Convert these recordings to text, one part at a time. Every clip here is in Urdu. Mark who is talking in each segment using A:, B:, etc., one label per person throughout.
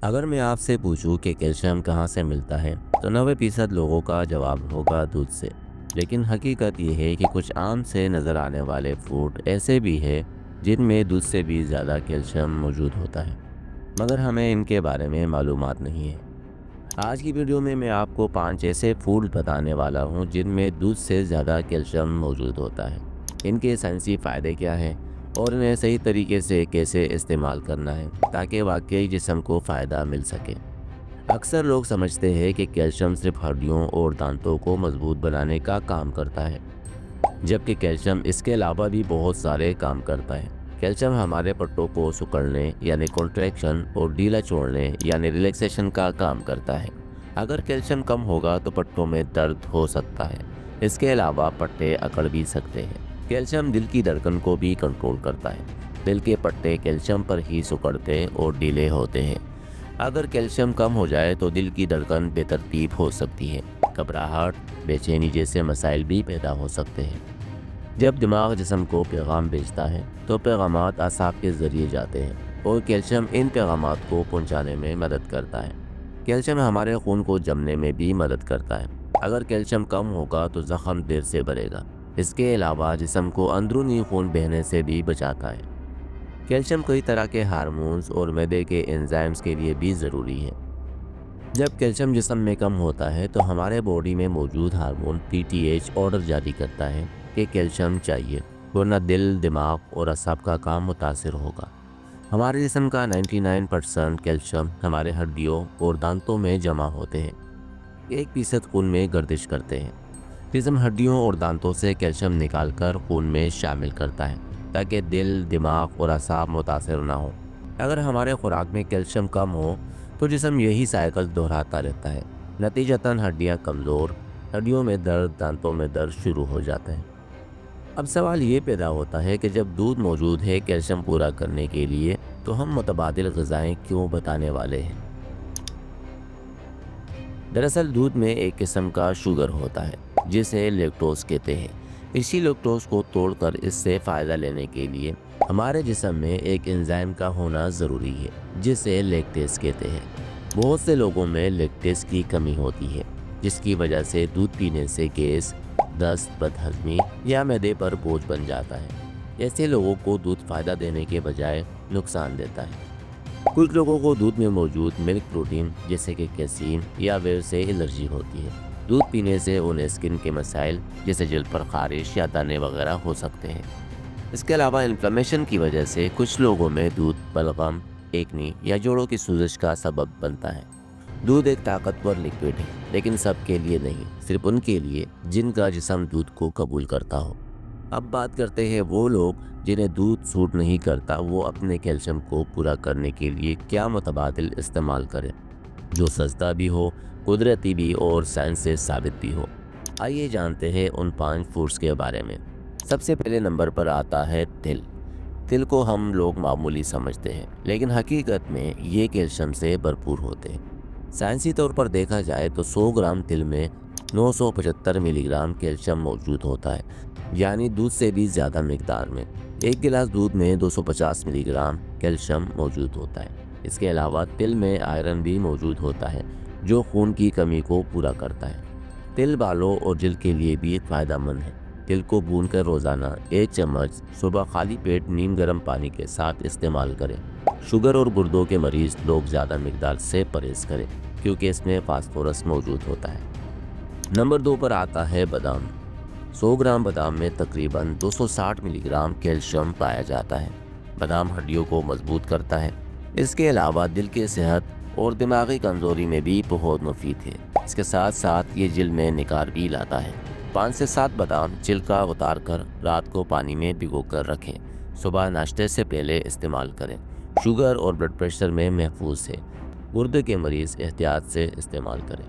A: اگر میں آپ سے پوچھوں کہ کیلشیم کہاں سے ملتا ہے تو 90% لوگوں کا جواب ہوگا دودھ سے۔ لیکن حقیقت یہ ہے کہ کچھ عام سے نظر آنے والے فوڈ ایسے بھی ہیں جن میں دودھ سے بھی زیادہ کیلشیم موجود ہوتا ہے، مگر ہمیں ان کے بارے میں معلومات نہیں ہے۔ آج کی ویڈیو میں آپ کو 5 ایسے فوڈ بتانے والا ہوں جن میں دودھ سے زیادہ کیلشیم موجود ہوتا ہے۔ ان کے سائنسی فائدے کیا ہیں اور انہیں صحیح طریقے سے کیسے استعمال کرنا ہے تاکہ واقعی جسم کو فائدہ مل سکے۔ اکثر لوگ سمجھتے ہیں کہ کیلشیم صرف ہڈیوں اور دانتوں کو مضبوط بنانے کا کام کرتا ہے، جبکہ کیلشیم اس کے علاوہ بھی بہت سارے کام کرتا ہے۔ کیلشیم ہمارے پٹوں کو سکڑنے یعنی کنٹریکشن اور ڈھیلا چھوڑنے یعنی ریلیکسیشن کا کام کرتا ہے۔ اگر کیلشیم کم ہوگا تو پٹوں میں درد ہو سکتا ہے، اس کے علاوہ پٹے اکڑ بھی سکتے ہیں۔ کیلشیم دل کی دھڑکن کو بھی کنٹرول کرتا ہے، دل کے پٹے کیلشیم پر ہی سکڑتے اور ڈھیلے ہوتے ہیں۔ اگر کیلشیم کم ہو جائے تو دل کی دھڑکن بے ترتیب ہو سکتی ہے، گھبراہٹ، بے چینی جیسے مسائل بھی پیدا ہو سکتے ہیں۔ جب دماغ جسم کو پیغام بھیجتا ہے تو پیغامات اعصاب کے ذریعے جاتے ہیں اور کیلشیم ان پیغامات کو پہنچانے میں مدد کرتا ہے۔ کیلشیم ہمارے خون کو جمنے میں بھی مدد کرتا ہے۔ اگر کیلشیم کم ہوگا تو زخم دیر سے بھرے گا۔ اس کے علاوہ جسم کو اندرونی خون بہنے سے بھی بچاتا ہے۔ کیلشیم کئی طرح کے ہارمونز اور معدے کے انزائمز کے لیے بھی ضروری ہے۔ جب کیلشیم جسم میں کم ہوتا ہے تو ہمارے باڈی میں موجود ہارمون PTH آرڈر جاری کرتا ہے کہ کیلشیم چاہیے، ورنہ دل، دماغ اور اعصاب کا کام متاثر ہوگا۔ ہمارے جسم کا 99% کیلشیم ہمارے ہڈیوں اور دانتوں میں جمع ہوتے ہیں۔ 1% خون میں گردش کرتے ہیں۔ جسم ہڈیوں اور دانتوں سے کیلشیم نکال کر خون میں شامل کرتا ہے تاکہ دل، دماغ اور اعصاب متاثر نہ ہوں۔ اگر ہمارے خوراک میں کیلشیم کم ہو تو جسم یہی سائیکل دہراتا رہتا ہے، نتیجتاً ہڈیاں کمزور، ہڈیوں میں درد، دانتوں میں درد شروع ہو جاتے ہیں۔ اب سوال یہ پیدا ہوتا ہے کہ جب دودھ موجود ہے کیلشیم پورا کرنے کے لیے تو ہم متبادل غذائیں کیوں بتانے والے ہیں؟ دراصل دودھ میں ایک قسم کا شوگر ہوتا ہے جسے لیکٹوز کہتے ہیں۔ اسی لیکٹوز کو توڑ کر اس سے فائدہ لینے کے لیے ہمارے جسم میں ایک انزائم کا ہونا ضروری ہے جسے لیکٹیز کہتے ہیں۔ بہت سے لوگوں میں لیکٹیز کی کمی ہوتی ہے، جس کی وجہ سے دودھ پینے سے گیس، دست، بد ہضمی یا معدے پر بوجھ بن جاتا ہے۔ ایسے لوگوں کو دودھ فائدہ دینے کے بجائے نقصان دیتا ہے۔ کچھ لوگوں کو دودھ میں موجود ملک پروٹین جیسے کہ کیسین یا ویر سے الرجی ہوتی ہے۔ دودھ پینے سے انہیں اسکن کے مسائل جیسے جلد پر خارش یا دانے وغیرہ ہو سکتے ہیں۔ اس کے علاوہ انفلیمیشن کی وجہ سے کچھ لوگوں میں دودھ بلغم، ایکنی یا جوڑوں کی سوزش کا سبب بنتا ہے۔ دودھ ایک طاقتور لیکوئڈ ہے، لیکن سب کے لیے نہیں، صرف ان کے لیے جن کا جسم دودھ کو قبول کرتا ہو۔ اب بات کرتے ہیں وہ لوگ جنہیں دودھ سوٹ نہیں کرتا، وہ اپنے کیلشیم کو پورا کرنے کے لیے کیا متبادل استعمال کریں جو سستا بھی ہو، قدرتی بھی اور سائنس سے ثابت بھی ہو۔ آئیے جانتے ہیں ان 5 فوڈز کے بارے میں۔ سب سے پہلے نمبر پر آتا ہے تل۔ تل کو ہم لوگ معمولی سمجھتے ہیں، لیکن حقیقت میں یہ کیلشیم سے بھرپور ہوتے ہیں۔ سائنسی طور پر دیکھا جائے تو 100 گرام تل میں 975 ملی گرام کیلشیم موجود ہوتا ہے، یعنی دودھ سے بھی زیادہ مقدار میں۔ ایک گلاس دودھ میں 250 ملی گرام کیلشیم موجود ہوتا ہے۔ اس کے علاوہ تل میں آئرن بھی موجود ہوتا ہے جو خون کی کمی کو پورا کرتا ہے۔ تل بالوں اور جلد کے لیے بھی فائدہ مند ہے۔ تل کو بھون کر روزانہ 1 چمچ صبح خالی پیٹ نیم گرم پانی کے ساتھ استعمال کریں۔ شوگر اور گردوں کے مریض لوگ زیادہ مقدار سے پرہیز کریں کیونکہ اس میں فاسفورس موجود ہوتا ہے۔ نمبر 2 پر آتا ہے بادام۔ 100 گرام بادام میں تقریباً 260 ملی گرام کیلشیم پایا جاتا ہے۔ بادام ہڈیوں کو مضبوط کرتا ہے۔ اس کے علاوہ دل کی صحت اور دماغی کمزوری میں بھی بہت مفید ہے۔ اس کے ساتھ ساتھ یہ جلد میں نکھار بھی لاتا ہے۔ 5 سے 7 بادام چھلکا اتار کر رات کو پانی میں بھگو کر رکھیں۔ صبح ناشتے سے پہلے استعمال کریں۔ شوگر اور بلڈ پریشر میں محفوظ ہے۔ گردے کے مریض احتیاط سے استعمال کریں۔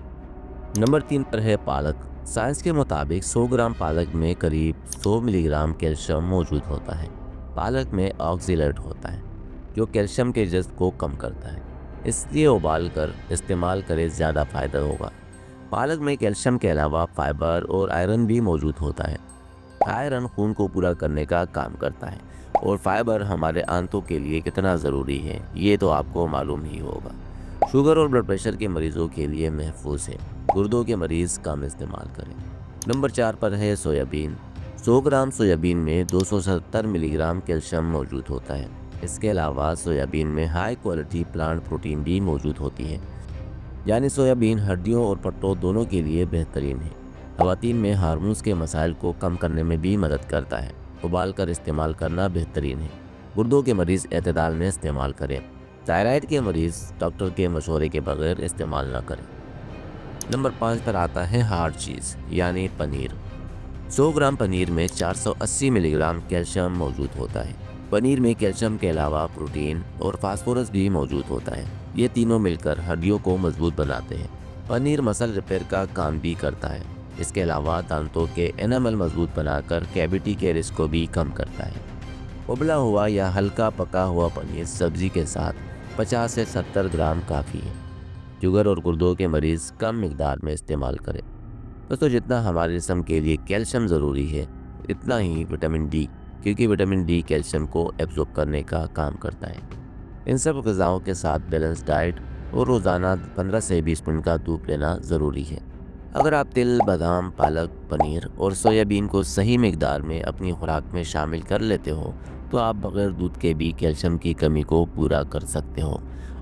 A: نمبر 3 پر ہے پالک۔ سائنس کے مطابق 100 گرام پالک میں قریب 100 ملی گرام کیلشیم موجود ہوتا ہے۔ پالک میں آکزیلیٹ ہوتا ہے جو کیلشیم کے جذب کو کم کرتا ہے، اس لیے ابال کر استعمال کریں، زیادہ فائدہ ہوگا۔ پالک میں کیلشیم کے علاوہ فائبر اور آئرن بھی موجود ہوتا ہے۔ آئرن خون کو پورا کرنے کا کام کرتا ہے اور فائبر ہمارے آنتوں کے لیے کتنا ضروری ہے یہ تو آپ کو معلوم ہی ہوگا۔ شوگر اور بلڈ پریشر کے مریضوں کے لیے محفوظ ہے، گردوں کے مریض کم استعمال کریں۔ نمبر 4 پر ہے سویابین۔ 100 گرام سویابین میں 270 ملی گرام کیلشیم موجود ہوتا ہے۔ اس کے علاوہ سویابین میں ہائی کوالٹی پلانٹ پروٹین بھی موجود ہوتی ہے، یعنی سویابین ہڈیوں اور پٹوں دونوں کے لیے بہترین ہے۔ خواتین میں ہارمونز کے مسائل کو کم کرنے میں بھی مدد کرتا ہے۔ ابال کر استعمال کرنا بہترین ہے۔ گردوں کے مریض اعتدال میں استعمال کریں۔ تھائرائیڈ کے مریض ڈاکٹر کے مشورے کے بغیر استعمال نہ کریں۔ نمبر 5 پر آتا ہے ہارڈ چیز یعنی پنیر۔ 100 گرام پنیر میں 480 ملی گرام کیلشیم موجود ہوتا ہے۔ پنیر میں کیلشیم کے علاوہ پروٹین اور فاسفورس بھی موجود ہوتا ہے۔ یہ تینوں مل کر ہڈیوں کو مضبوط بناتے ہیں۔ پنیر مسل ریپیئر کا کام بھی کرتا ہے۔ اس کے علاوہ دانتوں کے انیمل مضبوط بنا کر کیویٹی کے رسک کو بھی کم کرتا ہے۔ ابلا ہوا یا ہلکا پکا ہوا پنیر سبزی کے ساتھ 50 سے 70 گرام کافی ہے۔ شوگر اور گردوں کے مریض کم مقدار میں استعمال کریں۔ دوستو، جتنا ہمارے جسم کے لیے کیلشیم ضروری ہے اتنا ہی وٹامن ڈی، کیونکہ وٹامن ڈی کیلشیم کو ایبزورب کرنے کا کام کرتا ہے۔ ان سب غذاؤں کے ساتھ بیلنس ڈائٹ اور روزانہ 15 سے 20 منٹ کا دودھ لینا ضروری ہے۔ اگر آپ تل، بادام، پالک، پنیر اور سویابین کو صحیح مقدار میں اپنی خوراک میں شامل کر لیتے ہو تو آپ بغیر دودھ کے بھی کیلشیم کی کمی کو پورا کر سکتے ہو۔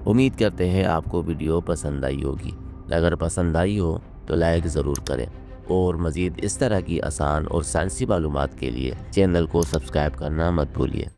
A: امید کرتے ہیں آپ کو ویڈیو پسند آئی ہوگی۔ اگر پسند آئی ہو تو لائک ضرور کریں، اور مزید اس طرح کی آسان اور سائنسی معلومات کے لیے چینل کو سبسکرائب کرنا مت بھولیے۔